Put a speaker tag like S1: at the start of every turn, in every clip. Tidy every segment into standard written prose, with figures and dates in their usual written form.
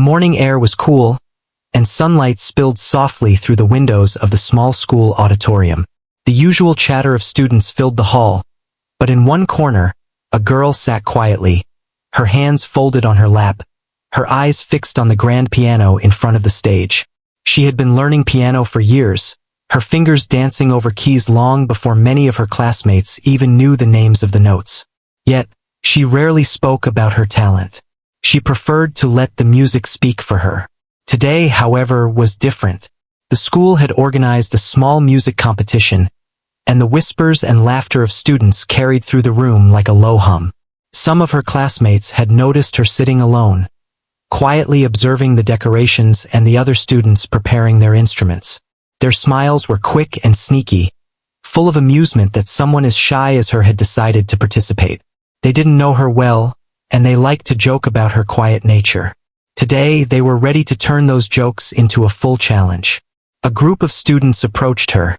S1: morning air was cool, and sunlight spilled softly through the windows of the small school auditorium. The usual chatter of students filled the hall, but in one corner, a girl sat quietly, her hands folded on her lap, her eyes fixed on the grand piano in front of the stage. She had been learning piano for years, her fingers dancing over keys long before many of her classmates even knew the names of the notes. Yet, she rarely spoke about her talent. She preferred to let the music speak for her. Today, however, was different. The school had organized a small music competition, and the whispers and laughter of students carried through the room like a low hum. Some of her classmates had noticed her sitting alone, quietly observing the decorations and the other students preparing their instruments. Their smiles were quick and sneaky, full of amusement that someone as shy as her had decided to participate. They didn't know her well, and they liked to joke about her quiet nature. Today, they were ready to turn those jokes into a full challenge. A group of students approached her,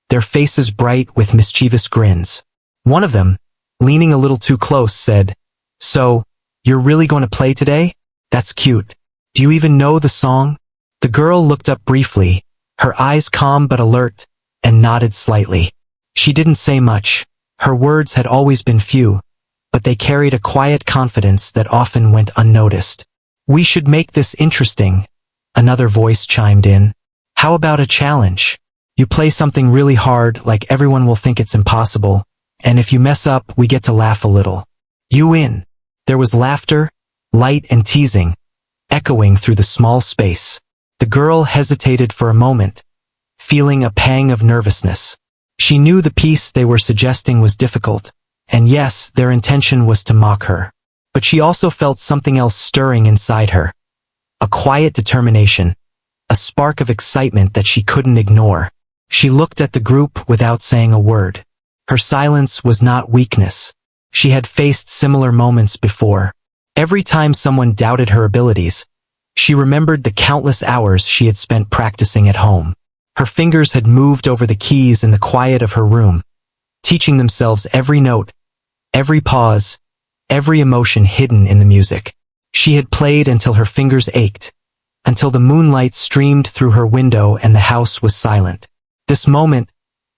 S1: their faces bright with mischievous grins. One of them, leaning a little too close, said, "So, you're really going to play today? That's cute. Do you even know the song?" The girl looked up briefly, her eyes calm but alert, and nodded slightly. She didn't say much. Her words had always been few, but they carried a quiet confidence that often went unnoticed. "We should make this interesting," another voice chimed in. "How about a challenge? You play something really hard, like everyone will think it's impossible, and if you mess up, we get to laugh a little. You in?" There was laughter, light and teasing, echoing through the small space. The girl hesitated for a moment, feeling a pang of nervousness. She knew the piece they were suggesting was difficult, and yes, their intention was to mock her. But she also felt something else stirring inside her. A quiet determination, a spark of excitement that she couldn't ignore. She looked at the group without saying a word. Her silence was not weakness. She had faced similar moments before. Every time someone doubted her abilities, she remembered the countless hours she had spent practicing at home. Her fingers had moved over the keys in the quiet of her room, teaching themselves every note, every pause, every emotion hidden in the music. She had played until her fingers ached, until the moonlight streamed through her window and the house was silent. This moment,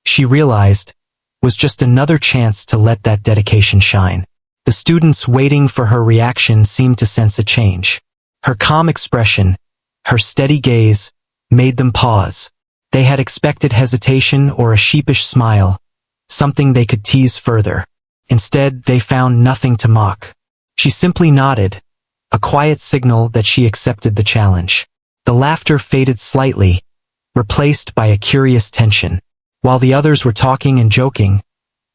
S1: she realized, was just another chance to let that dedication shine. The students waiting for her reaction seemed to sense a change. Her calm expression, her steady gaze, made them pause. They had expected hesitation or a sheepish smile, something they could tease further. Instead, they found nothing to mock. She simply nodded, a quiet signal that she accepted the challenge. The laughter faded slightly, replaced by a curious tension. While the others were talking and joking,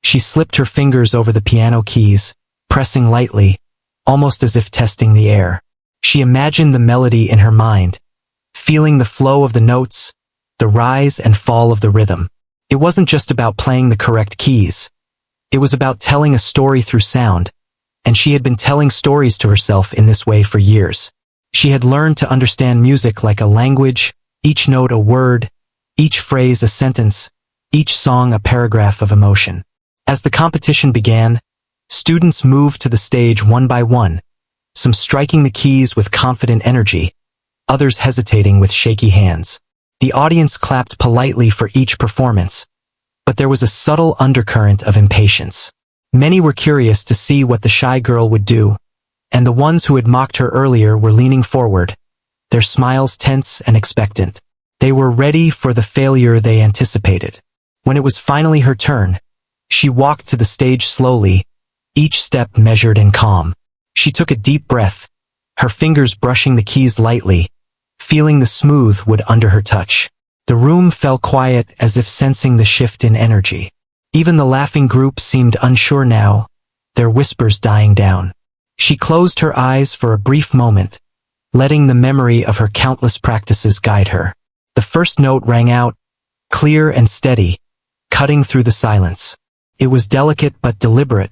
S1: she slipped her fingers over the piano keys, pressing lightly, almost as if testing the air. She imagined the melody in her mind, feeling the flow of the notes, the rise and fall of the rhythm. It wasn't just about playing the correct keys. It was about telling a story through sound, and she had been telling stories to herself in this way for years. She had learned to understand music like a language, each note a word, each phrase a sentence, each song a paragraph of emotion. As the competition began, students moved to the stage one by one, some striking the keys with confident energy, others hesitating with shaky hands. The audience clapped politely for each performance, but there was a subtle undercurrent of impatience. Many were curious to see what the shy girl would do, and the ones who had mocked her earlier were leaning forward, their smiles tense and expectant. They were ready for the failure they anticipated. When it was finally her turn, she walked to the stage slowly, each step measured and calm. She took a deep breath, her fingers brushing the keys lightly, feeling the smooth wood under her touch. The room fell quiet as if sensing the shift in energy. Even the laughing group seemed unsure now, their whispers dying down. She closed her eyes for a brief moment, letting the memory of her countless practices guide her. The first note rang out, clear and steady, cutting through the silence. It was delicate but deliberate,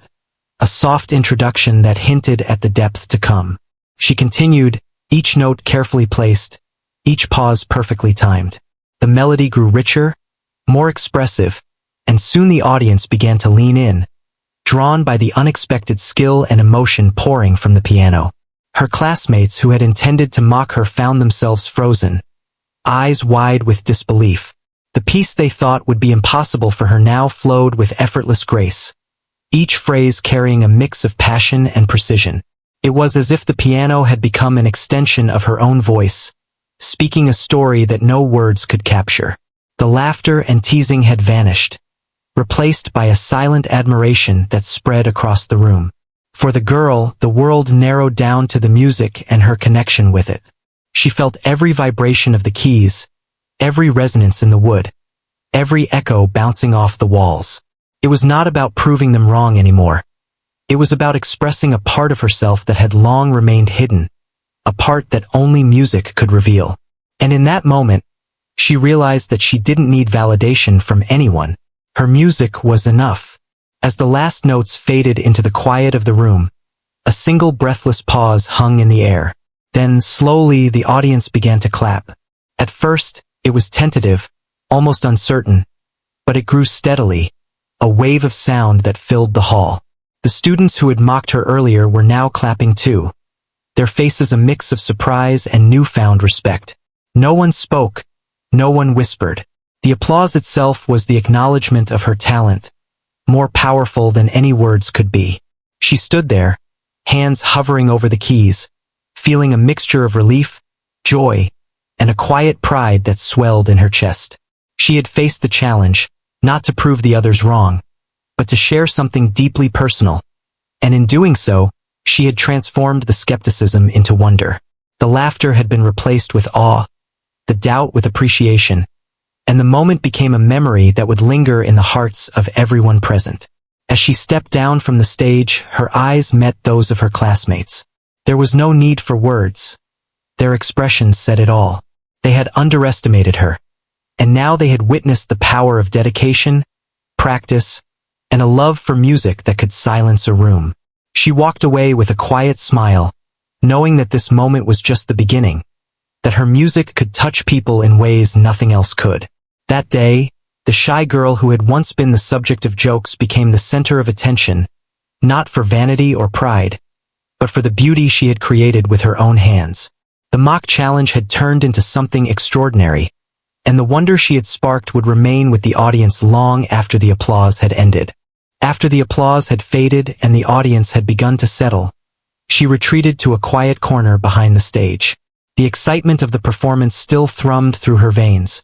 S1: a soft introduction that hinted at the depth to come. She continued, each note carefully placed, each pause perfectly timed. The melody grew richer, more expressive, and soon the audience began to lean in, drawn by the unexpected skill and emotion pouring from the piano. Her classmates who had intended to mock her found themselves frozen, eyes wide with disbelief. The piece they thought would be impossible for her now flowed with effortless grace, each phrase carrying a mix of passion and precision. It was as if the piano had become an extension of her own voice, speaking a story that no words could capture. The laughter and teasing had vanished, replaced by a silent admiration that spread across the room. For the girl, the world narrowed down to the music and her connection with it. She felt every vibration of the keys, every resonance in the wood, every echo bouncing off the walls. It was not about proving them wrong anymore. It was about expressing a part of herself that had long remained hidden, a part that only music could reveal. And in that moment, she realized that she didn't need validation from anyone. Her music was enough. As the last notes faded into the quiet of the room, a single breathless pause hung in the air. Then, slowly, the audience began to clap. At first, it was tentative, almost uncertain, but it grew steadily, a wave of sound that filled the hall. The students who had mocked her earlier were now clapping too, their faces a mix of surprise and newfound respect. No one spoke, no one whispered. The applause itself was the acknowledgement of her talent, more powerful than any words could be. She stood there, hands hovering over the keys, feeling a mixture of relief, joy, and a quiet pride that swelled in her chest. She had faced the challenge, not to prove the others wrong, but to share something deeply personal. And in doing so, she had transformed the skepticism into wonder. The laughter had been replaced with awe, the doubt with appreciation, and the moment became a memory that would linger in the hearts of everyone present. As she stepped down from the stage, her eyes met those of her classmates. There was no need for words. Their expressions said it all. They had underestimated her, and now they had witnessed the power of dedication, practice, and a love for music that could silence a room. She walked away with a quiet smile, knowing that this moment was just the beginning, that her music could touch people in ways nothing else could. That day, the shy girl who had once been the subject of jokes became the center of attention, not for vanity or pride, but for the beauty she had created with her own hands. The mock challenge had turned into something extraordinary, and the wonder she had sparked would remain with the audience long after the applause had ended. After the applause had faded and the audience had begun to settle, she retreated to a quiet corner behind the stage. The excitement of the performance still thrummed through her veins,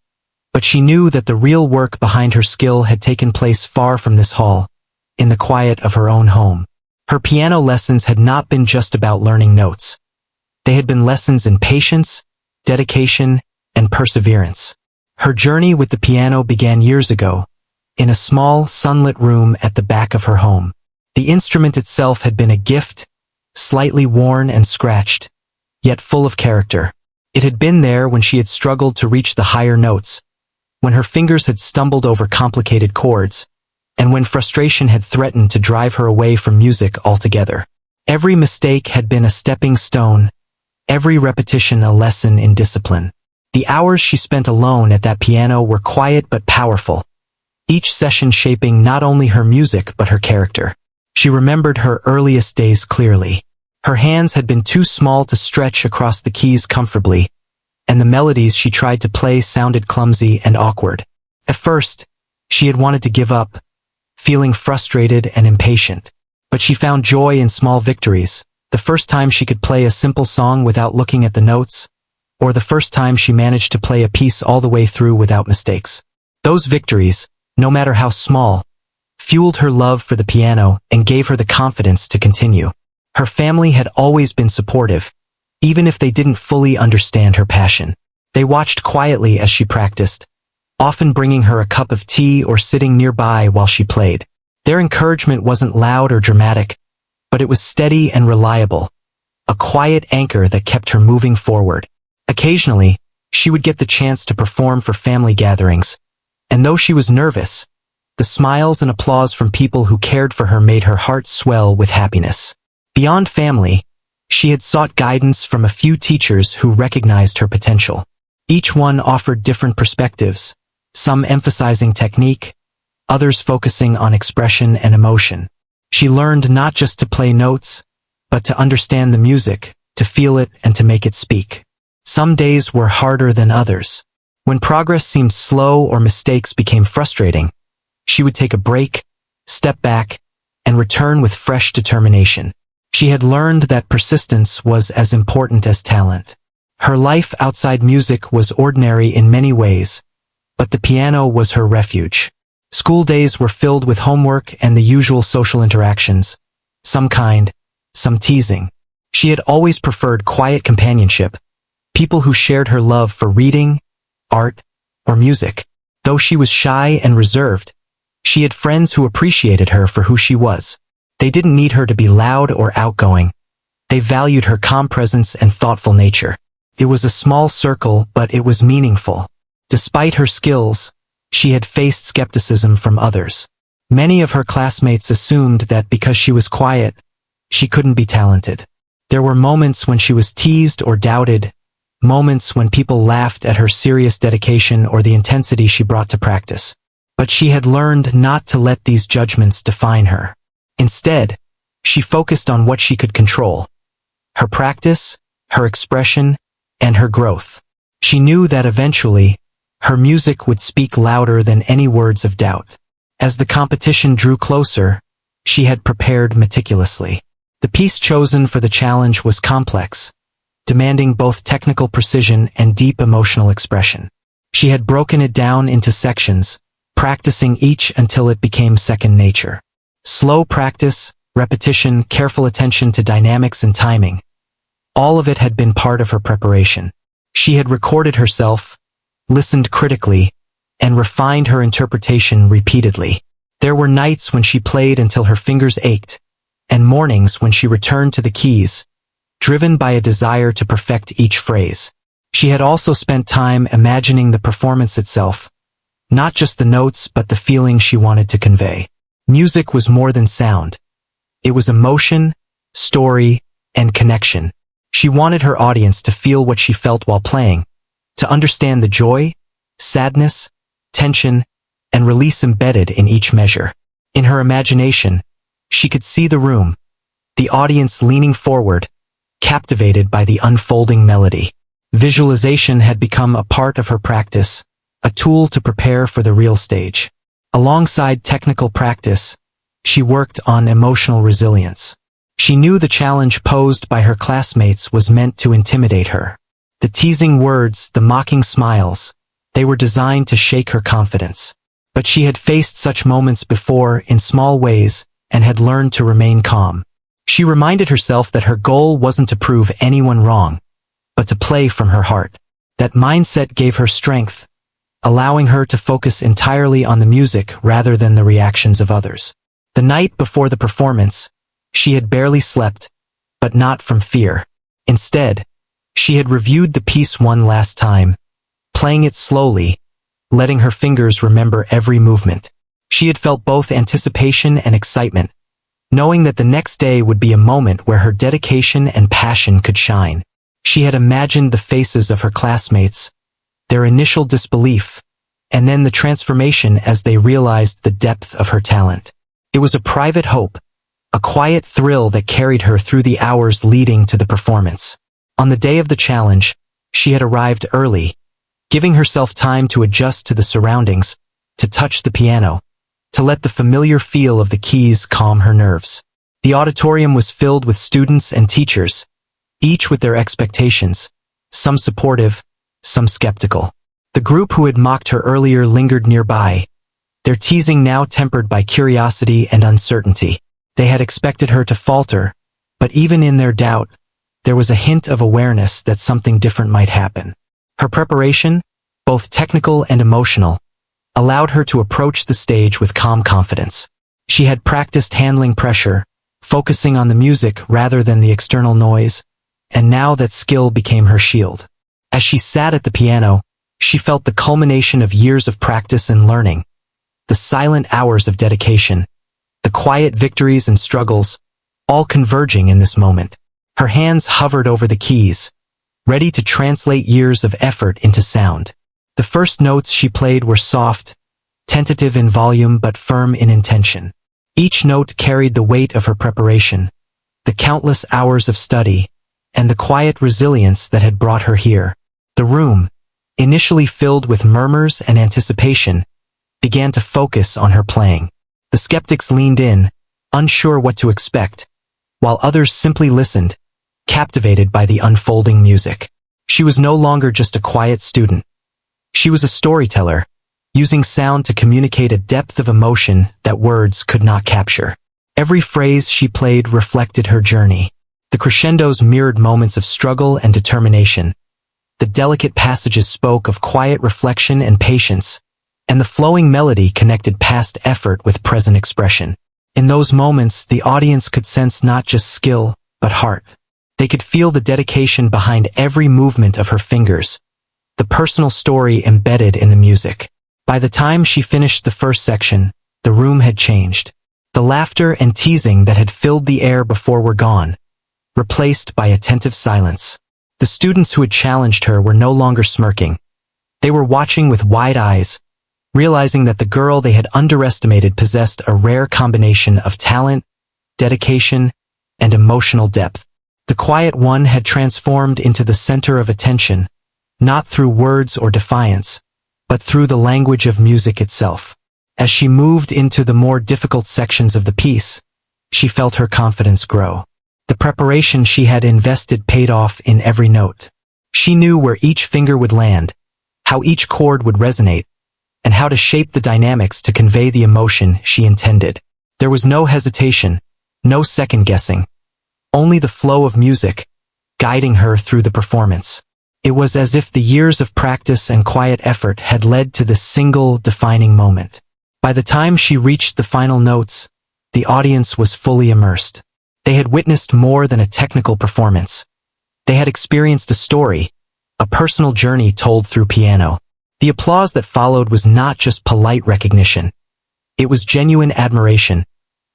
S1: but she knew that the real work behind her skill had taken place far from this hall, in the quiet of her own home. Her piano lessons had not been just about learning notes. They had been lessons in patience, dedication, and perseverance. Her journey with the piano began years ago, in a small, sunlit room at the back of her home. The instrument itself had been a gift, slightly worn and scratched, yet full of character. It had been there when she had struggled to reach the higher notes, when her fingers had stumbled over complicated chords, and when frustration had threatened to drive her away from music altogether. Every mistake had been a stepping stone, every repetition a lesson in discipline. The hours she spent alone at that piano were quiet but powerful, each session shaping not only her music but her character. She remembered her earliest days clearly. Her hands had been too small to stretch across the keys comfortably, and the melodies she tried to play sounded clumsy and awkward. At first, she had wanted to give up, feeling frustrated and impatient. But she found joy in small victories, the first time she could play a simple song without looking at the notes, or the first time she managed to play a piece all the way through without mistakes. Those victories, no matter how small, fueled her love for the piano and gave her the confidence to continue. Her family had always been supportive, even if they didn't fully understand her passion. They watched quietly as she practiced, often bringing her a cup of tea or sitting nearby while she played. Their encouragement wasn't loud or dramatic, but it was steady and reliable, a quiet anchor that kept her moving forward. Occasionally, she would get the chance to perform for family gatherings, and though she was nervous, the smiles and applause from people who cared for her made her heart swell with happiness. Beyond family, she had sought guidance from a few teachers who recognized her potential. Each one offered different perspectives, some emphasizing technique, others focusing on expression and emotion. She learned not just to play notes, but to understand the music, to feel it and to make it speak. Some days were harder than others. When progress seemed slow or mistakes became frustrating, she would take a break, step back, and return with fresh determination. She had learned that persistence was as important as talent. Her life outside music was ordinary in many ways, but the piano was her refuge. School days were filled with homework and the usual social interactions, some kind, some teasing. She had always preferred quiet companionship, people who shared her love for reading, art, or music. Though she was shy and reserved, she had friends who appreciated her for who she was. They didn't need her to be loud or outgoing. They valued her calm presence and thoughtful nature. It was a small circle, but it was meaningful. Despite her skills, she had faced skepticism from others. Many of her classmates assumed that because she was quiet, she couldn't be talented. There were moments when she was teased or doubted, moments when people laughed at her serious dedication or the intensity she brought to practice. But she had learned not to let these judgments define her. Instead, she focused on what she could control: her practice, her expression, and her growth. She knew that eventually, her music would speak louder than any words of doubt. As the competition drew closer, she had prepared meticulously. The piece chosen for the challenge was complex, demanding both technical precision and deep emotional expression. She had broken it down into sections, practicing each until it became second nature. Slow practice, repetition, careful attention to dynamics and timing. All of it had been part of her preparation. She had recorded herself, listened critically, and refined her interpretation repeatedly. There were nights when she played until her fingers ached, and mornings when she returned to the keys, driven by a desire to perfect each phrase. She had also spent time imagining the performance itself, not just the notes but the feeling she wanted to convey. Music was more than sound. It was emotion, story, and connection. She wanted her audience to feel what she felt while playing, to understand the joy, sadness, tension, and release embedded in each measure. In her imagination, she could see the room, the audience leaning forward, captivated by the unfolding melody. Visualization had become a part of her practice, a tool to prepare for the real stage. Alongside technical practice, she worked on emotional resilience. She knew the challenge posed by her classmates was meant to intimidate her. The teasing words, the mocking smiles, they were designed to shake her confidence. But she had faced such moments before in small ways and had learned to remain calm. She reminded herself that her goal wasn't to prove anyone wrong, but to play from her heart. That mindset gave her strength, allowing her to focus entirely on the music rather than the reactions of others. The night before the performance, she had barely slept, but not from fear. Instead, she had reviewed the piece one last time, playing it slowly, letting her fingers remember every movement. She had felt both anticipation and excitement, knowing that the next day would be a moment where her dedication and passion could shine. She had imagined the faces of her classmates, their initial disbelief, and then the transformation as they realized the depth of her talent. It was a private hope, a quiet thrill that carried her through the hours leading to the performance. On the day of the challenge, she had arrived early, giving herself time to adjust to the surroundings, to touch the piano, to let the familiar feel of the keys calm her nerves. The auditorium was filled with students and teachers, each with their expectations, some supportive, some skeptical. The group who had mocked her earlier lingered nearby, their teasing now tempered by curiosity and uncertainty. They had expected her to falter, but even in their doubt, there was a hint of awareness that something different might happen. Her preparation, both technical and emotional, allowed her to approach the stage with calm confidence. She had practiced handling pressure, focusing on the music rather than the external noise, and now that skill became her shield. As she sat at the piano, she felt the culmination of years of practice and learning, the silent hours of dedication, the quiet victories and struggles, all converging in this moment. Her hands hovered over the keys, ready to translate years of effort into sound. The first notes she played were soft, tentative in volume but firm in intention. Each note carried the weight of her preparation, the countless hours of study, and the quiet resilience that had brought her here. The room, initially filled with murmurs and anticipation, began to focus on her playing. The skeptics leaned in, unsure what to expect, while others simply listened, captivated by the unfolding music. She was no longer just a quiet student. She was a storyteller, using sound to communicate a depth of emotion that words could not capture. Every phrase she played reflected her journey. The crescendos mirrored moments of struggle and determination. The delicate passages spoke of quiet reflection and patience, and the flowing melody connected past effort with present expression. In those moments, the audience could sense not just skill, but heart. They could feel the dedication behind every movement of her fingers, the personal story embedded in the music. By the time she finished the first section, the room had changed. The laughter and teasing that had filled the air before were gone, replaced by attentive silence. The students who had challenged her were no longer smirking. They were watching with wide eyes, realizing that the girl they had underestimated possessed a rare combination of talent, dedication, and emotional depth. The quiet one had transformed into the center of attention, not through words or defiance, but through the language of music itself. As she moved into the more difficult sections of the piece, she felt her confidence grow. The preparation she had invested paid off in every note. She knew where each finger would land, how each chord would resonate, and how to shape the dynamics to convey the emotion she intended. There was no hesitation, no second-guessing, only the flow of music, guiding her through the performance. It was as if the years of practice and quiet effort had led to this single defining moment. By the time she reached the final notes, the audience was fully immersed. They had witnessed more than a technical performance. They had experienced a story, a personal journey told through piano. The applause that followed was not just polite recognition. It was genuine admiration,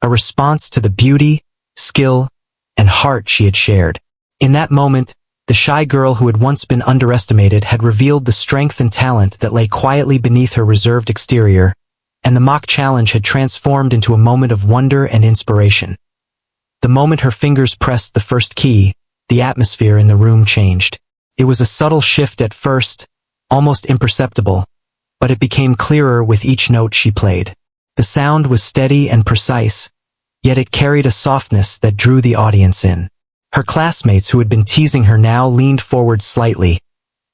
S1: a response to the beauty, skill, and heart she had shared. In that moment, the shy girl who had once been underestimated had revealed the strength and talent that lay quietly beneath her reserved exterior, and the mock challenge had transformed into a moment of wonder and inspiration. The moment her fingers pressed the first key, the atmosphere in the room changed. It was a subtle shift at first, almost imperceptible, but it became clearer with each note she played. The sound was steady and precise, yet it carried a softness that drew the audience in. Her classmates who had been teasing her now leaned forward slightly,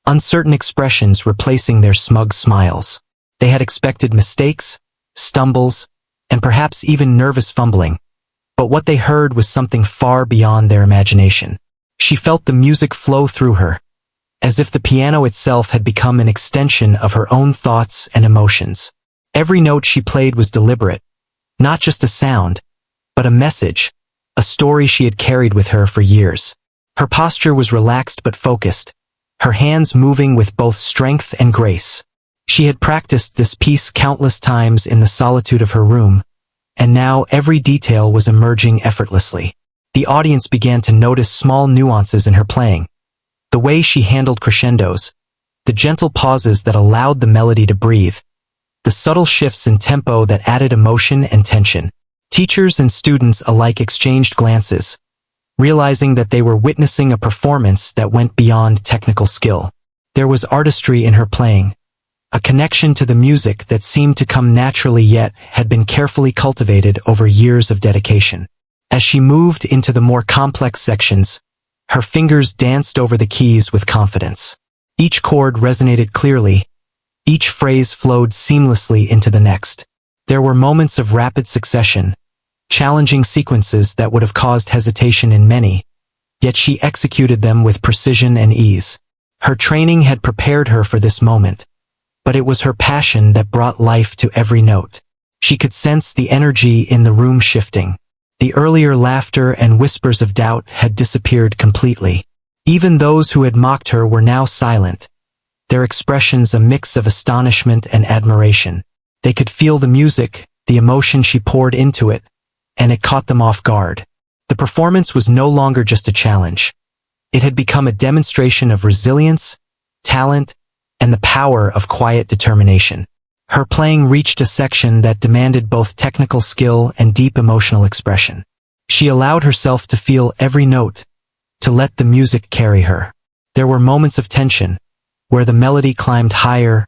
S1: uncertain expressions replacing their smug smiles. They had expected mistakes, stumbles, and perhaps even nervous fumbling. But what they heard was something far beyond their imagination. She felt the music flow through her, as if the piano itself had become an extension of her own thoughts and emotions. Every note she played was deliberate, not just a sound, but a message, a story she had carried with her for years. Her posture was relaxed but focused, her hands moving with both strength and grace. She had practiced this piece countless times in the solitude of her room, and now every detail was emerging effortlessly. The audience began to notice small nuances in her playing. The way she handled crescendos, the gentle pauses that allowed the melody to breathe, the subtle shifts in tempo that added emotion and tension. Teachers and students alike exchanged glances, realizing that they were witnessing a performance that went beyond technical skill. There was artistry in her playing, a connection to the music that seemed to come naturally yet had been carefully cultivated over years of dedication. As she moved into the more complex sections, her fingers danced over the keys with confidence. Each chord resonated clearly, each phrase flowed seamlessly into the next. There were moments of rapid succession, challenging sequences that would have caused hesitation in many, yet she executed them with precision and ease. Her training had prepared her for this moment, but it was her passion that brought life to every note. She could sense the energy in the room shifting. The earlier laughter and whispers of doubt had disappeared completely. Even those who had mocked her were now silent, their expressions a mix of astonishment and admiration. They could feel the music, the emotion she poured into it, and it caught them off guard. The performance was no longer just a challenge. It had become a demonstration of resilience, talent, and the power of quiet determination. Her playing reached a section that demanded both technical skill and deep emotional expression. She allowed herself to feel every note, to let the music carry her. There were moments of tension, where the melody climbed higher,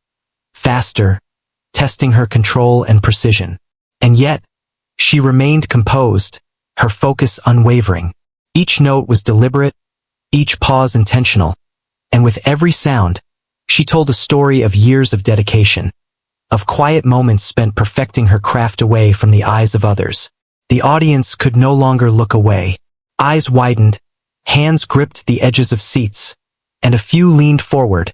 S1: faster, testing her control and precision. And yet, she remained composed, her focus unwavering. Each note was deliberate, each pause intentional, and with every sound, she told a story of years of dedication, of quiet moments spent perfecting her craft away from the eyes of others. The audience could no longer look away. Eyes widened, hands gripped the edges of seats, and a few leaned forward,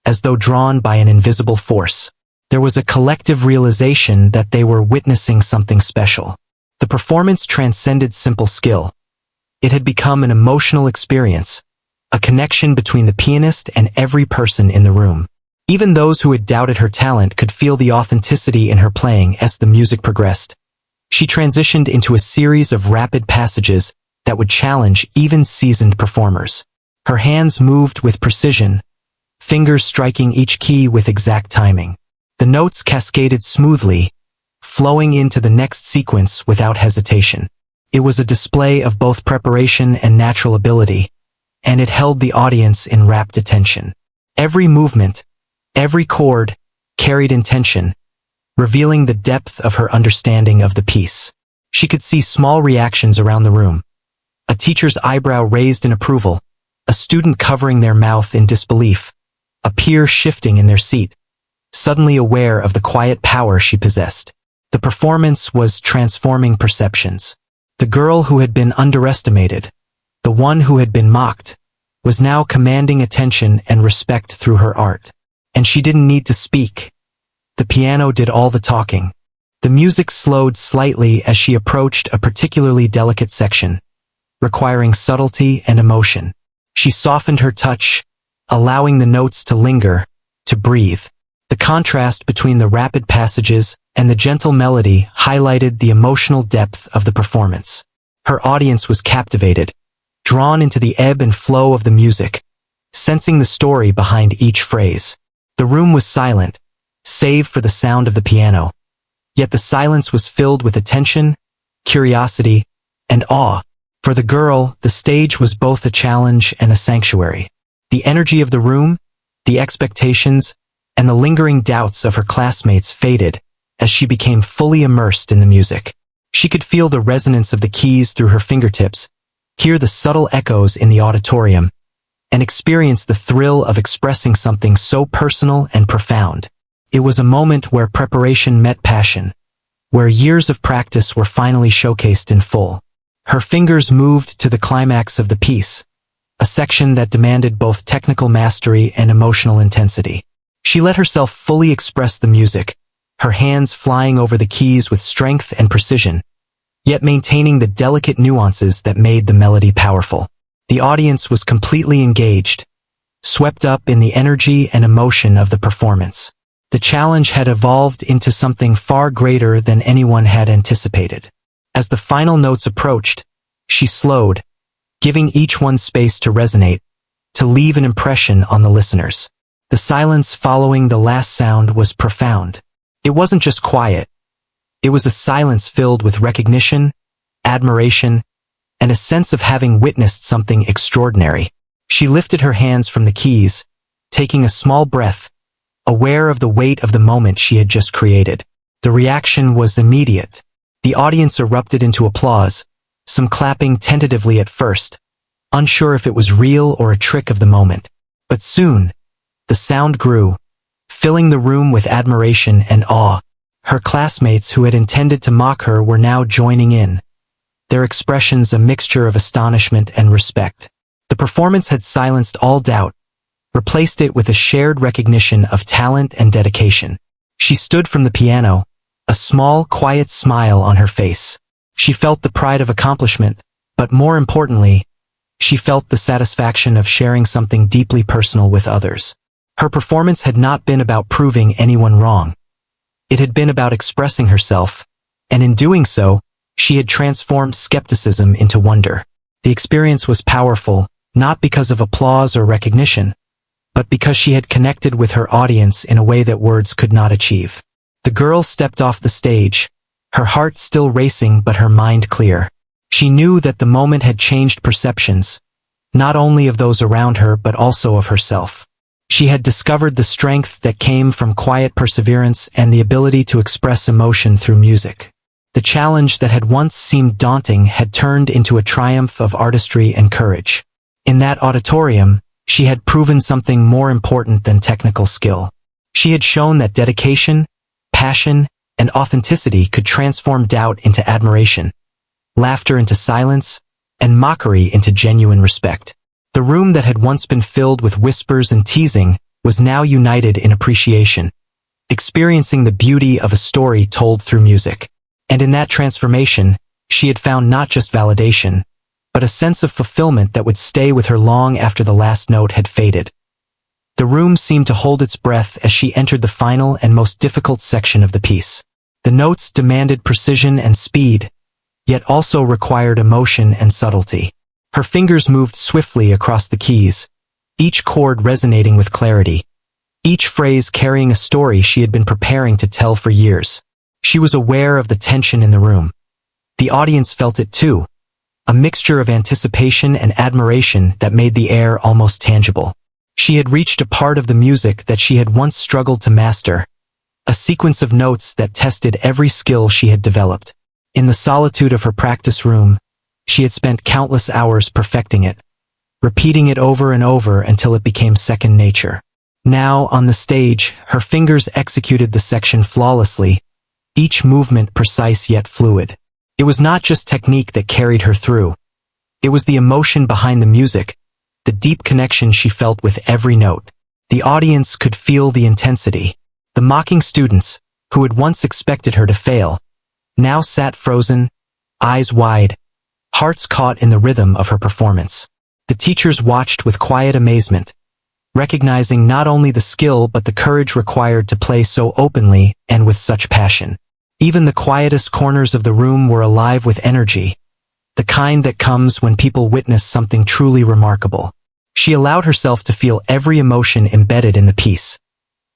S1: as though drawn by an invisible force. There was a collective realization that they were witnessing something special. The performance transcended simple skill. It had become an emotional experience, a connection between the pianist and every person in the room. Even those who had doubted her talent could feel the authenticity in her playing as the music progressed. She transitioned into a series of rapid passages that would challenge even seasoned performers. Her hands moved with precision, fingers striking each key with exact timing. The notes cascaded smoothly, flowing into the next sequence without hesitation. It was a display of both preparation and natural ability, and it held the audience in rapt attention. Every movement, every chord, carried intention, revealing the depth of her understanding of the piece. She could see small reactions around the room. A teacher's eyebrow raised in approval, a student covering their mouth in disbelief, a peer shifting in their seat, suddenly aware of the quiet power she possessed. The performance was transforming perceptions. The girl who had been underestimated, the one who had been mocked, was now commanding attention and respect through her art. And she didn't need to speak. The piano did all the talking. The music slowed slightly as she approached a particularly delicate section, requiring subtlety and emotion. She softened her touch, allowing the notes to linger, to breathe. The contrast between the rapid passages and the gentle melody highlighted the emotional depth of the performance. Her audience was captivated, drawn into the ebb and flow of the music, sensing the story behind each phrase. The room was silent, save for the sound of the piano. Yet the silence was filled with attention, curiosity, and awe. For the girl, the stage was both a challenge and a sanctuary. The energy of the room, the expectations, and the lingering doubts of her classmates faded as she became fully immersed in the music. She could feel the resonance of the keys through her fingertips, hear the subtle echoes in the auditorium, and experience the thrill of expressing something so personal and profound. It was a moment where preparation met passion, where years of practice were finally showcased in full. Her fingers moved to the climax of the piece, a section that demanded both technical mastery and emotional intensity. She let herself fully express the music, her hands flying over the keys with strength and precision, yet maintaining the delicate nuances that made the melody powerful. The audience was completely engaged, swept up in the energy and emotion of the performance. The challenge had evolved into something far greater than anyone had anticipated. As the final notes approached, she slowed, giving each one space to resonate, to leave an impression on the listeners. The silence following the last sound was profound. It wasn't just quiet. It was a silence filled with recognition, admiration, and a sense of having witnessed something extraordinary. She lifted her hands from the keys, taking a small breath, aware of the weight of the moment she had just created. The reaction was immediate. The audience erupted into applause, some clapping tentatively at first, unsure if it was real or a trick of the moment. But soon, the sound grew, filling the room with admiration and awe. Her classmates who had intended to mock her were now joining in, their expressions a mixture of astonishment and respect. The performance had silenced all doubt, replaced it with a shared recognition of talent and dedication. She stood from the piano, a small, quiet smile on her face. She felt the pride of accomplishment, but more importantly, she felt the satisfaction of sharing something deeply personal with others. Her performance had not been about proving anyone wrong. It had been about expressing herself, and in doing so, she had transformed skepticism into wonder. The experience was powerful, not because of applause or recognition, but because she had connected with her audience in a way that words could not achieve. The girl stepped off the stage, her heart still racing but her mind clear. She knew that the moment had changed perceptions, not only of those around her but also of herself. She had discovered the strength that came from quiet perseverance and the ability to express emotion through music. The challenge that had once seemed daunting had turned into a triumph of artistry and courage. In that auditorium, she had proven something more important than technical skill. She had shown that dedication, passion, and authenticity could transform doubt into admiration, laughter into silence, and mockery into genuine respect. The room that had once been filled with whispers and teasing was now united in appreciation, experiencing the beauty of a story told through music. And in that transformation, she had found not just validation, but a sense of fulfillment that would stay with her long after the last note had faded. The room seemed to hold its breath as she entered the final and most difficult section of the piece. The notes demanded precision and speed, yet also required emotion and subtlety. Her fingers moved swiftly across the keys, each chord resonating with clarity, each phrase carrying a story she had been preparing to tell for years. She was aware of the tension in the room. The audience felt it too, a mixture of anticipation and admiration that made the air almost tangible. She had reached a part of the music that she had once struggled to master, a sequence of notes that tested every skill she had developed. In the solitude of her practice room, she had spent countless hours perfecting it, repeating it over and over until it became second nature. Now, on the stage, her fingers executed the section flawlessly, each movement precise yet fluid. It was not just technique that carried her through. It was the emotion behind the music, the deep connection she felt with every note. The audience could feel the intensity. The mocking students, who had once expected her to fail, now sat frozen, eyes wide, hearts caught in the rhythm of her performance. The teachers watched with quiet amazement, recognizing not only the skill but the courage required to play so openly and with such passion. Even the quietest corners of the room were alive with energy, the kind that comes when people witness something truly remarkable. She allowed herself to feel every emotion embedded in the piece.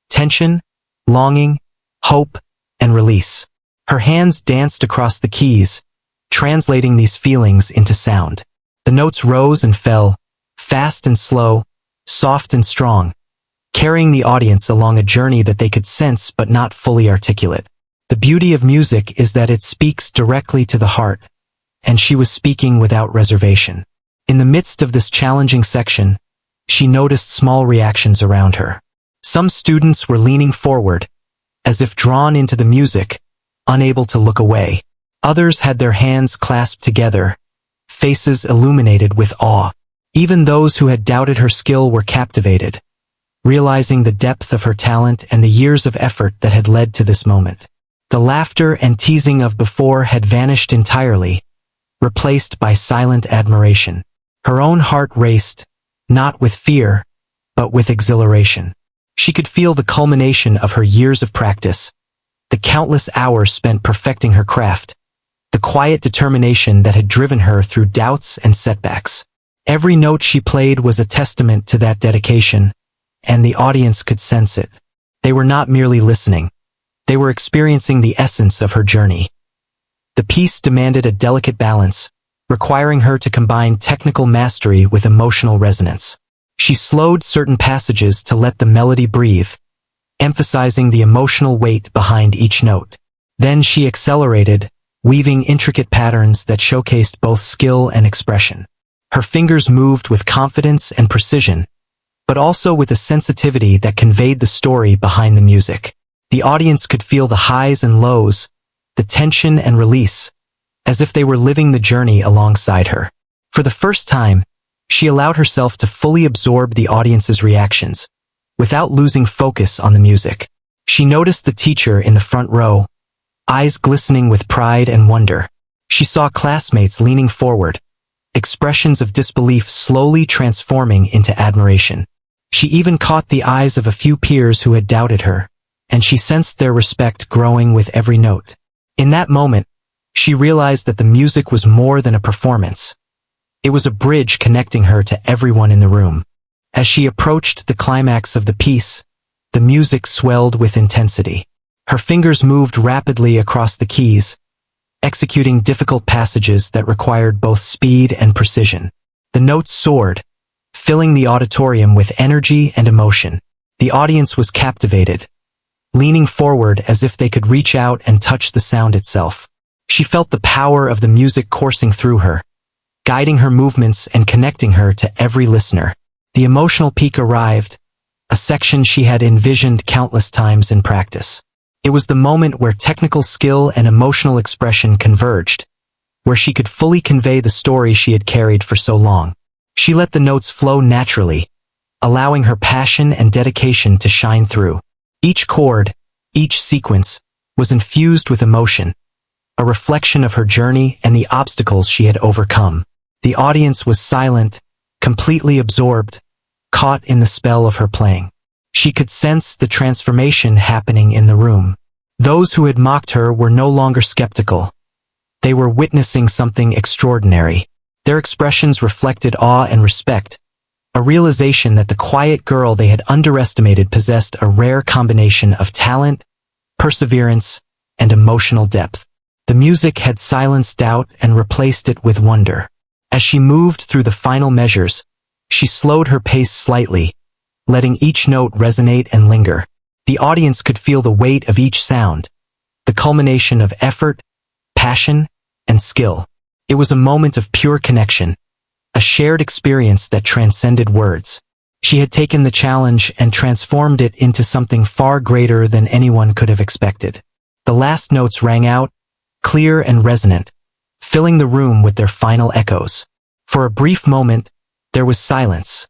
S1: Tension, longing, hope, and release. Her hands danced across the keys, translating these feelings into sound. The notes rose and fell, fast and slow, soft and strong, carrying the audience along a journey that they could sense but not fully articulate. The beauty of music is that it speaks directly to the heart, and she was speaking without reservation. In the midst of this challenging section, she noticed small reactions around her. Some students were leaning forward, as if drawn into the music, unable to look away. Others had their hands clasped together, faces illuminated with awe. Even those who had doubted her skill were captivated, realizing the depth of her talent and the years of effort that had led to this moment. The laughter and teasing of before had vanished entirely, replaced by silent admiration. Her own heart raced, not with fear, but with exhilaration. She could feel the culmination of her years of practice, the countless hours spent perfecting her craft, the quiet determination that had driven her through doubts and setbacks. Every note she played was a testament to that dedication, and the audience could sense it. They were not merely listening. They were experiencing the essence of her journey. The piece demanded a delicate balance, requiring her to combine technical mastery with emotional resonance. She slowed certain passages to let the melody breathe, emphasizing the emotional weight behind each note. Then she accelerated, weaving intricate patterns that showcased both skill and expression. Her fingers moved with confidence and precision, but also with a sensitivity that conveyed the story behind the music. The audience could feel the highs and lows, the tension and release, as if they were living the journey alongside her. For the first time, she allowed herself to fully absorb the audience's reactions, without losing focus on the music. She noticed the teacher in the front row, eyes glistening with pride and wonder. She saw classmates leaning forward, expressions of disbelief slowly transforming into admiration. She even caught the eyes of a few peers who had doubted her, and she sensed their respect growing with every note. In that moment, she realized that the music was more than a performance. It was a bridge connecting her to everyone in the room. As she approached the climax of the piece, the music swelled with intensity. Her fingers moved rapidly across the keys, executing difficult passages that required both speed and precision. The notes soared, filling the auditorium with energy and emotion. The audience was captivated, leaning forward as if they could reach out and touch the sound itself. She felt the power of the music coursing through her, guiding her movements and connecting her to every listener. The emotional peak arrived, a section she had envisioned countless times in practice. It was the moment where technical skill and emotional expression converged, where she could fully convey the story she had carried for so long. She let the notes flow naturally, allowing her passion and dedication to shine through. Each chord, each sequence, was infused with emotion, a reflection of her journey and the obstacles she had overcome. The audience was silent, completely absorbed, caught in the spell of her playing. She could sense the transformation happening in the room. Those who had mocked her were no longer skeptical. They were witnessing something extraordinary. Their expressions reflected awe and respect, a realization that the quiet girl they had underestimated possessed a rare combination of talent, perseverance, and emotional depth. The music had silenced doubt and replaced it with wonder. As she moved through the final measures, she slowed her pace slightly, letting each note resonate and linger. The audience could feel the weight of each sound, the culmination of effort, passion, and skill. It was a moment of pure connection, a shared experience that transcended words. She had taken the challenge and transformed it into something far greater than anyone could have expected. The last notes rang out, clear and resonant, filling the room with their final echoes. For a brief moment, there was silence,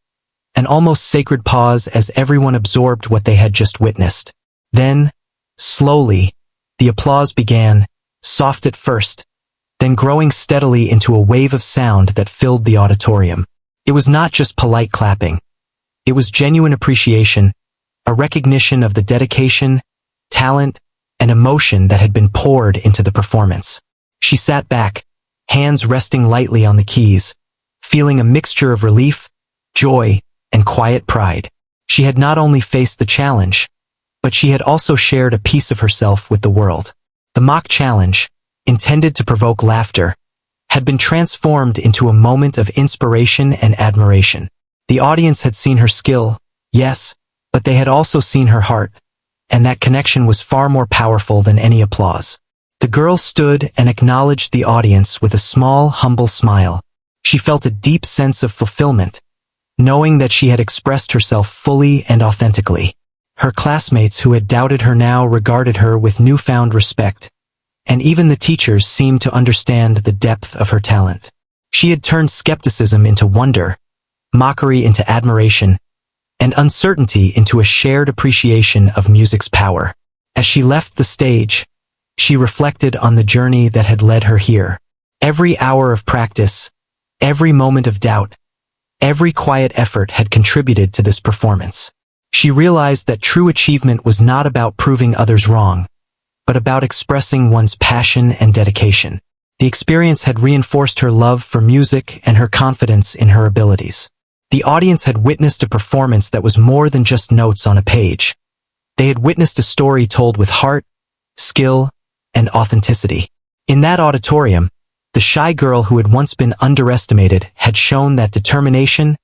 S1: an almost sacred pause as everyone absorbed what they had just witnessed. Then, slowly, the applause began, soft at first, then growing steadily into a wave of sound that filled the auditorium. It was not just polite clapping. It was genuine appreciation, a recognition of the dedication, talent, and emotion that had been poured into the performance. She sat back, hands resting lightly on the keys, feeling a mixture of relief, joy, and quiet pride. She had not only faced the challenge, but she had also shared a piece of herself with the world. The mock challenge, intended to provoke laughter, had been transformed into a moment of inspiration and admiration. The audience had seen her skill, yes, but they had also seen her heart, and that connection was far more powerful than any applause. The girl stood and acknowledged the audience with a small, humble smile. She felt a deep sense of fulfillment, knowing that she had expressed herself fully and authentically. Her classmates who had doubted her now regarded her with newfound respect, and even the teachers seemed to understand the depth of her talent. She had turned skepticism into wonder, mockery into admiration, and uncertainty into a shared appreciation of music's power. As she left the stage, she reflected on the journey that had led her here. Every hour of practice, every moment of doubt, every quiet effort had contributed to this performance. She realized that true achievement was not about proving others wrong, but about expressing one's passion and dedication. The experience had reinforced her love for music and her confidence in her abilities. The audience had witnessed a performance that was more than just notes on a page. They had witnessed a story told with heart, skill, and authenticity. In that auditorium, the shy girl who had once been underestimated had shown that determination,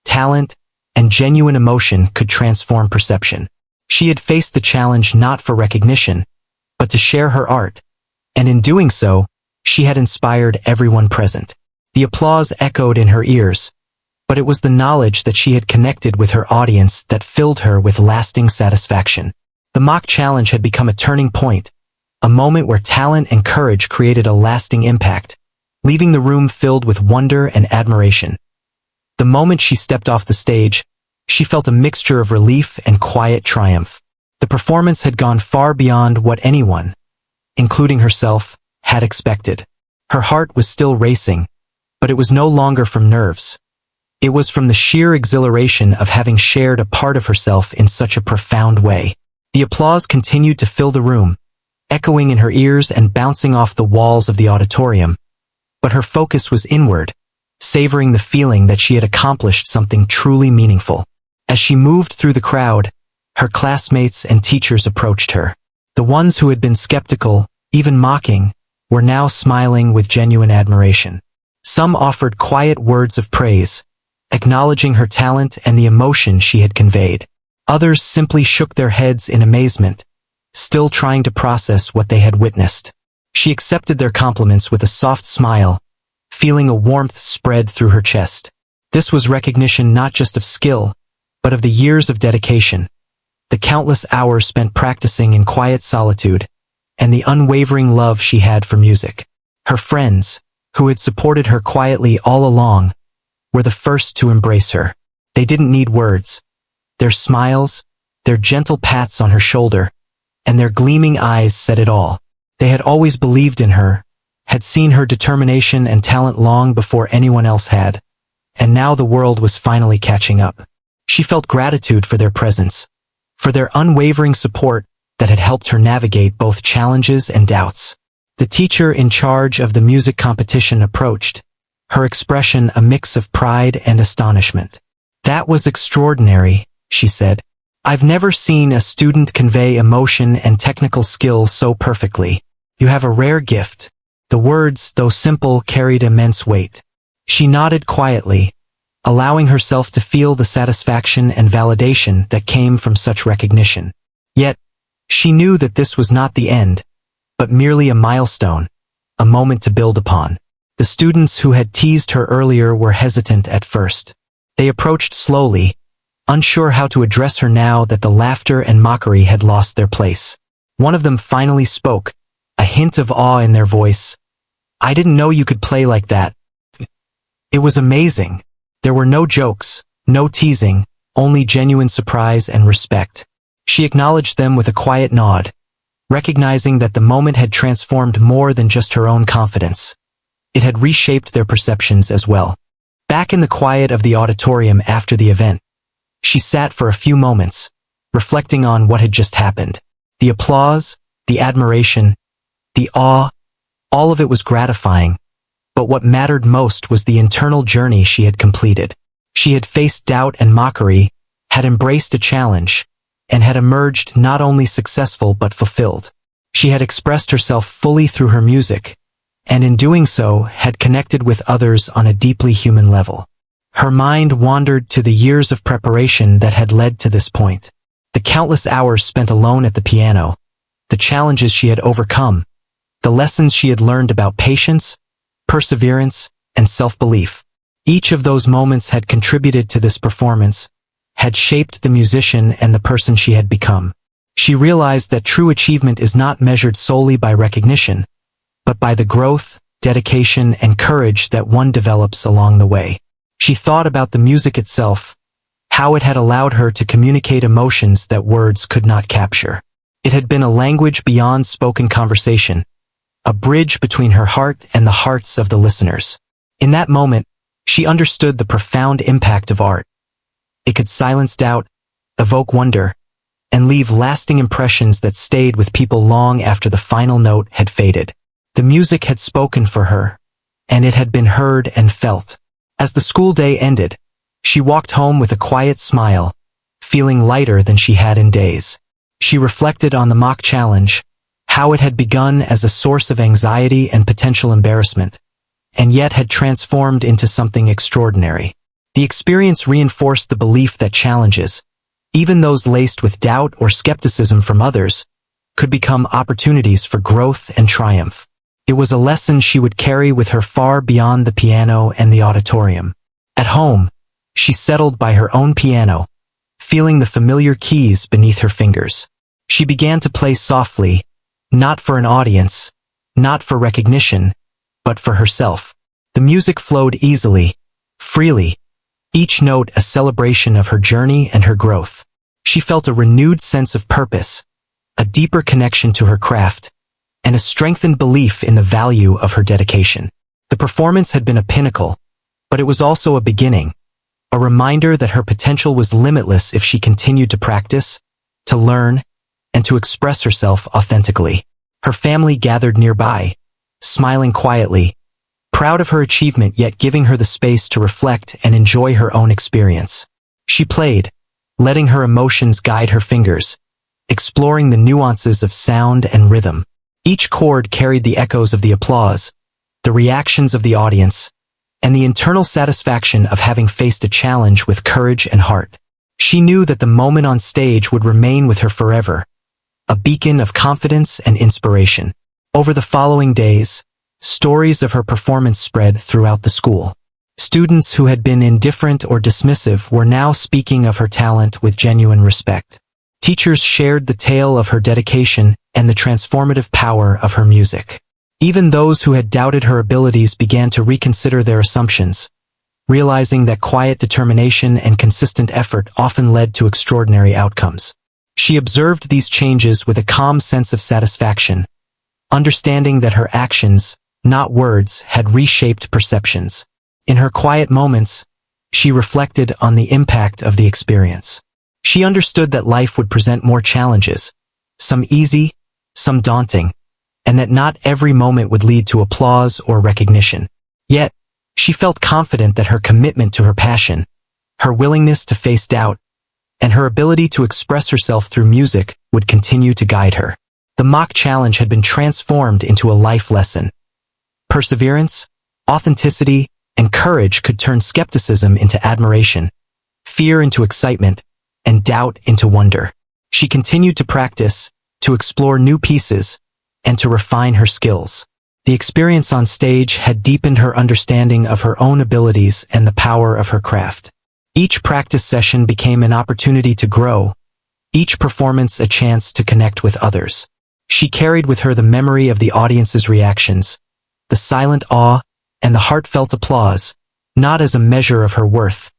S1: talent, and genuine emotion could transform perception. She had faced the challenge not for recognition, but to share her art, and in doing so, she had inspired everyone present. The applause echoed in her ears, but it was the knowledge that she had connected with her audience that filled her with lasting satisfaction. The mock challenge had become a turning point, a moment where talent and courage created a lasting impact, leaving the room filled with wonder and admiration. The moment she stepped off the stage, she felt a mixture of relief and quiet triumph. The performance had gone far beyond what anyone, including herself, had expected. Her heart was still racing, but it was no longer from nerves. It was from the sheer exhilaration of having shared a part of herself in such a profound way. The applause continued to fill the room, echoing in her ears and bouncing off the walls of the auditorium, but her focus was inward, savoring the feeling that she had accomplished something truly meaningful. As she moved through the crowd, her classmates and teachers approached her. The ones who had been skeptical, even mocking, were now smiling with genuine admiration. Some offered quiet words of praise, acknowledging her talent and the emotion she had conveyed. Others simply shook their heads in amazement, still trying to process what they had witnessed. She accepted their compliments with a soft smile, feeling a warmth spread through her chest. This was recognition not just of skill, but of the years of dedication, the countless hours spent practicing in quiet solitude, and the unwavering love she had for music. Her friends, who had supported her quietly all along, were the first to embrace her. They didn't need words. Their smiles, their gentle pats on her shoulder, and their gleaming eyes said it all. They had always believed in her, had seen her determination and talent long before anyone else had, and now the world was finally catching up. She felt gratitude for their presence, for their unwavering support that had helped her navigate both challenges and doubts. The teacher in charge of the music competition approached, her expression a mix of pride and astonishment. "That was extraordinary," she said. "I've never seen a student convey emotion and technical skill so perfectly. You have a rare gift." The words, though simple, carried immense weight. She nodded quietly, allowing herself to feel the satisfaction and validation that came from such recognition. Yet, she knew that this was not the end, but merely a milestone, a moment to build upon. The students who had teased her earlier were hesitant at first. They approached slowly, unsure how to address her now that the laughter and mockery had lost their place. One of them finally spoke, a hint of awe in their voice. "I didn't know you could play like that. It was amazing." There were no jokes, no teasing, only genuine surprise and respect. She acknowledged them with a quiet nod, recognizing that the moment had transformed more than just her own confidence. It had reshaped their perceptions as well. Back in the quiet of the auditorium after the event, she sat for a few moments, reflecting on what had just happened. The applause, the admiration, the awe, all of it was gratifying, but what mattered most was the internal journey she had completed. She had faced doubt and mockery, had embraced a challenge, and had emerged not only successful but fulfilled. She had expressed herself fully through her music, and in doing so had connected with others on a deeply human level. Her mind wandered to the years of preparation that had led to this point. The countless hours spent alone at the piano, the challenges she had overcome, the lessons she had learned about patience, perseverance, and self-belief. Each of those moments had contributed to this performance, had shaped the musician and the person she had become. She realized that true achievement is not measured solely by recognition, but by the growth, dedication, and courage that one develops along the way. She thought about the music itself, how it had allowed her to communicate emotions that words could not capture. It had been a language beyond spoken conversation, a bridge between her heart and the hearts of the listeners. In that moment, she understood the profound impact of art. It could silence doubt, evoke wonder, and leave lasting impressions that stayed with people long after the final note had faded. The music had spoken for her, and it had been heard and felt. As the school day ended, she walked home with a quiet smile, feeling lighter than she had in days. She reflected on the mock challenge, how it had begun as a source of anxiety and potential embarrassment, and yet had transformed into something extraordinary. The experience reinforced the belief that challenges, even those laced with doubt or skepticism from others, could become opportunities for growth and triumph. It was a lesson she would carry with her far beyond the piano and the auditorium. At home, she settled by her own piano, feeling the familiar keys beneath her fingers. She began to play softly, not for an audience, not for recognition, but for herself. The music flowed easily, freely, each note a celebration of her journey and her growth. She felt a renewed sense of purpose, a deeper connection to her craft, and a strengthened belief in the value of her dedication. The performance had been a pinnacle, but it was also a beginning, a reminder that her potential was limitless if she continued to practice, to learn, and to express herself authentically. Her family gathered nearby, smiling quietly, proud of her achievement yet giving her the space to reflect and enjoy her own experience. She played, letting her emotions guide her fingers, exploring the nuances of sound and rhythm. Each chord carried the echoes of the applause, the reactions of the audience, and the internal satisfaction of having faced a challenge with courage and heart. She knew that the moment on stage would remain with her forever, a beacon of confidence and inspiration. Over the following days, stories of her performance spread throughout the school. Students who had been indifferent or dismissive were now speaking of her talent with genuine respect. Teachers shared the tale of her dedication and the transformative power of her music. Even those who had doubted her abilities began to reconsider their assumptions, realizing that quiet determination and consistent effort often led to extraordinary outcomes. She observed these changes with a calm sense of satisfaction, understanding that her actions, not words, had reshaped perceptions. In her quiet moments, she reflected on the impact of the experience. She understood that life would present more challenges, some easy, some daunting, and that not every moment would lead to applause or recognition. Yet, she felt confident that her commitment to her passion, her willingness to face doubt, and her ability to express herself through music would continue to guide her. The mock challenge had been transformed into a life lesson. Perseverance, authenticity, and courage could turn skepticism into admiration, fear into excitement, and doubt into wonder. She continued to practice, to explore new pieces, and to refine her skills. The experience on stage had deepened her understanding of her own abilities and the power of her craft. Each practice session became an opportunity to grow, each performance a chance to connect with others. She carried with her the memory of the audience's reactions, the silent awe, and the heartfelt applause, not as a measure of her worth,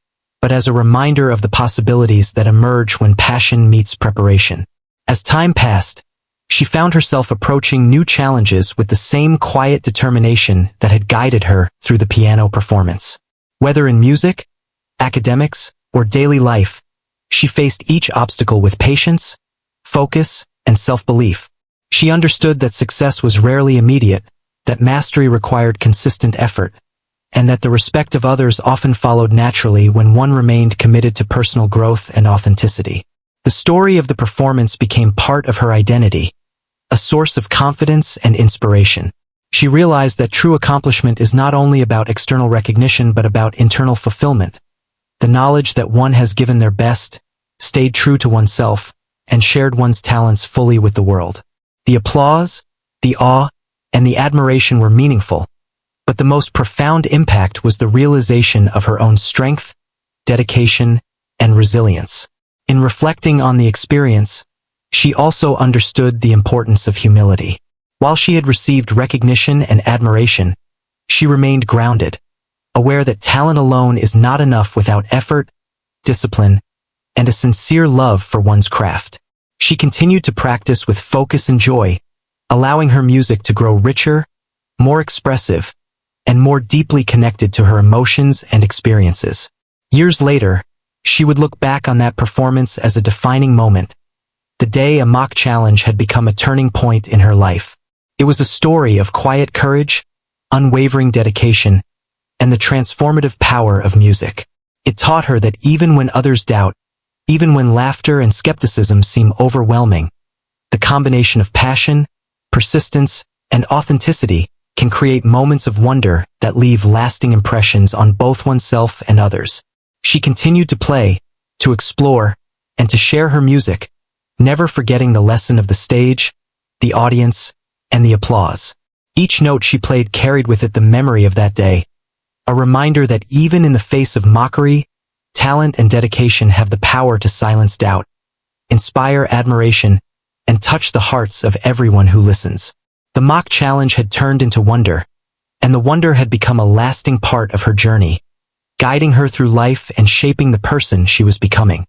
S1: but as a reminder of the possibilities that emerge when passion meets preparation. As time passed, she found herself approaching new challenges with the same quiet determination that had guided her through the piano performance. Whether in music, academics, or daily life, she faced each obstacle with patience, focus, and self-belief. She understood that success was rarely immediate, that mastery required consistent effort, and that the respect of others often followed naturally when one remained committed to personal growth and authenticity. The story of the performance became part of her identity, a source of confidence and inspiration. She realized that true accomplishment is not only about external recognition but about internal fulfillment, the knowledge that one has given their best, stayed true to oneself, and shared one's talents fully with the world. The applause, the awe, and the admiration were meaningful, but the most profound impact was the realization of her own strength, dedication, and resilience. In reflecting on the experience, she also understood the importance of humility. While she had received recognition and admiration, she remained grounded, aware that talent alone is not enough without effort, discipline, and a sincere love for one's craft. She continued to practice with focus and joy, allowing her music to grow richer, more expressive, and more deeply connected to her emotions and experiences. Years later, she would look back on that performance as a defining moment, the day a mock challenge had become a turning point in her life. It was a story of quiet courage, unwavering dedication, and the transformative power of music. It taught her that even when others doubt, even when laughter and skepticism seem overwhelming, the combination of passion, persistence, and authenticity can create moments of wonder that leave lasting impressions on both oneself and others. She continued to play, to explore, and to share her music, never forgetting the lesson of the stage, the audience, and the applause. Each note she played carried with it the memory of that day, a reminder that even in the face of mockery, talent and dedication have the power to silence doubt, inspire admiration, and touch the hearts of everyone who listens. The mock challenge had turned into wonder, and the wonder had become a lasting part of her journey, guiding her through life and shaping the person she was becoming.